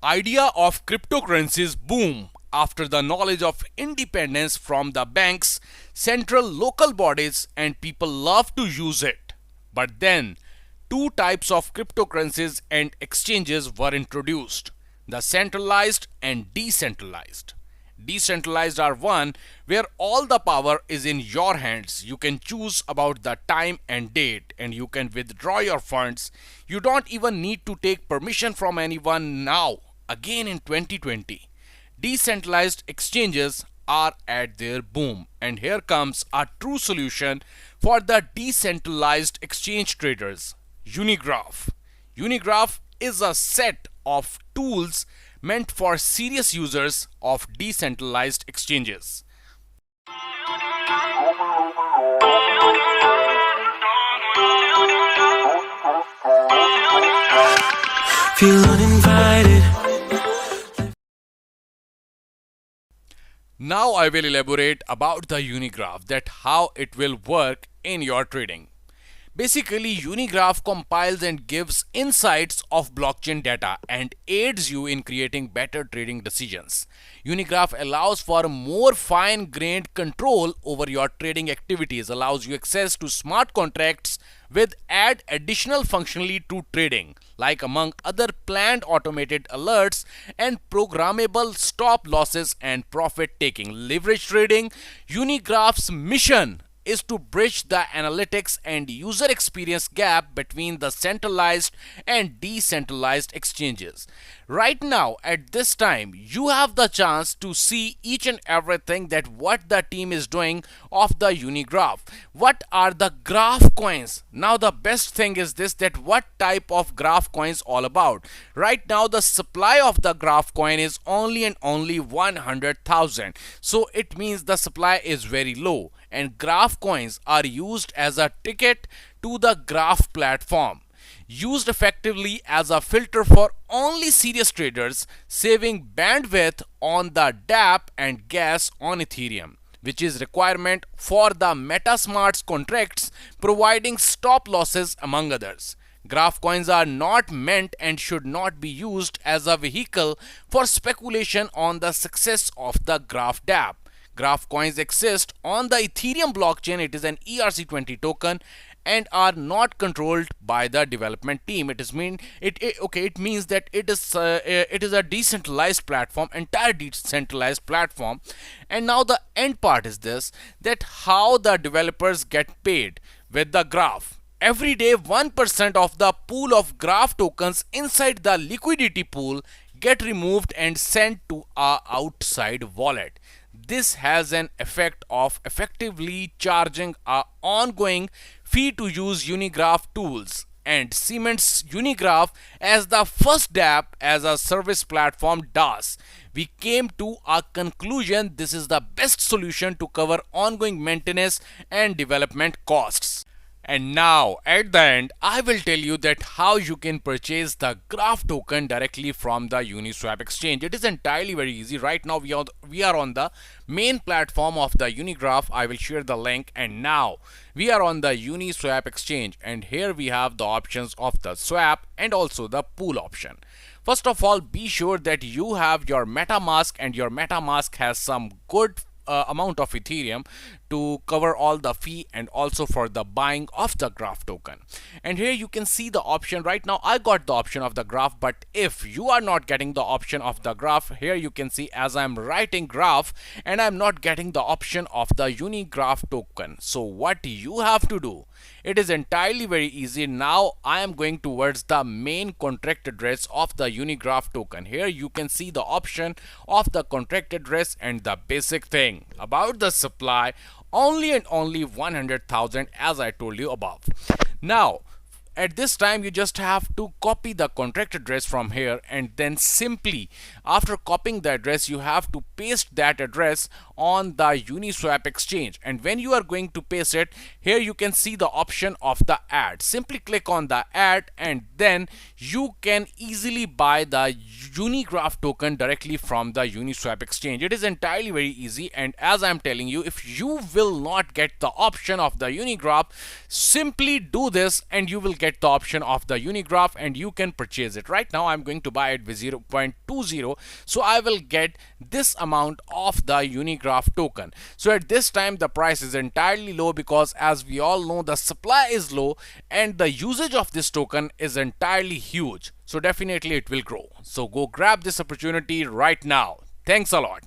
Idea of cryptocurrencies boom after the knowledge of independence from the banks, central local bodies and people love to use it. But then two types of cryptocurrencies and exchanges were introduced: the centralized and decentralized. Decentralized are one where all the power is in your hands. You can choose about the time and date and you can withdraw your funds. You don't even need to take permission from anyone now. Again in 2020, decentralized exchanges are at their boom. And here comes a true solution for the decentralized exchange traders: Unigraph. Unigraph is a set of tools meant for serious users of decentralized exchanges. Feel uninvited. Now I will elaborate about the Unigraph, that how it will work in your trading. Basically, Unigraph compiles and gives insights of blockchain data and aids you in creating better trading decisions. Unigraph allows for more fine-grained control over your trading activities, allows you access to smart contracts with add additional functionality to trading, like among other planned automated alerts and programmable stop losses and profit taking. Leverage trading. Unigraph's mission is to bridge the analytics and user experience gap between the centralized and decentralized exchanges. Right now, at this time, you have the chance to see each and everything that what the team is doing of the Unigraph. What are the graph coins? Now the best thing is this, that what type of graph coins all about. Right now the supply of the graph coin is only and only 100,000. So it means the supply is very low and graph coins are used as a ticket to the graph platform, used effectively as a filter for only serious traders, saving bandwidth on the dApp and gas on Ethereum, which is requirement for the MetaSmarts contracts, providing stop losses among others. Graph coins are not meant and should not be used as a vehicle for speculation on the success of the graph dApp. Graph coins exist on the Ethereum blockchain. It is an ERC20 token and are not controlled by the development team. It means that it is a decentralized platform, entire decentralized platform. And now the end part is this, that how the developers get paid with the graph. Every day 1% of the pool of graph tokens inside the liquidity pool get removed and sent to a outside wallet. This has an effect of effectively charging a ongoing fee to use Unigraph tools and cements Unigraph as the first dApp as a service platform does. We came to a conclusion: this is the best solution to cover ongoing maintenance and development costs. And now at the end, I will tell you that how you can purchase the graph token directly from the Uniswap exchange. It is entirely very easy. Right now we are on the main platform of the Unigraph. I will share the link, and now we are on the Uniswap exchange, and here we have the options of the swap and also the pool option. First of all, be sure that you have your MetaMask and your MetaMask has some good amount of Ethereum to cover all the fee and also for the buying of the graph token. And here you can see the option. Right now I got the option of the graph, but if you are not getting the option of the graph, here you can see as I'm writing graph and I'm not getting the option of the Unigraph token. So what you have to do, it is entirely very easy. Now I am going towards the main contract address of the Unigraph token. Here you can see the option of the contract address and the basic thing about the supply, only and only 100,000 as I told you above. Now at this time you just have to copy the contract address from here, and then simply after copying the address you have to paste that address on the Uniswap exchange. And when you are going to paste it, here you can see the option of the add. Simply click on the add and then you can easily buy the Unigraph token directly from the Uniswap exchange. It is entirely very easy, and as I'm telling you, if you will not get the option of the Unigraph, simply do this and you will get the option of the Unigraph and you can purchase it. Right now I'm going to buy it with 0.20, so I will get this amount of the Unigraph token. So at this time the price is entirely low because, as we all know, the supply is low and the usage of this token is entirely huge. So definitely it will grow. So go grab this opportunity right now. Thanks a lot.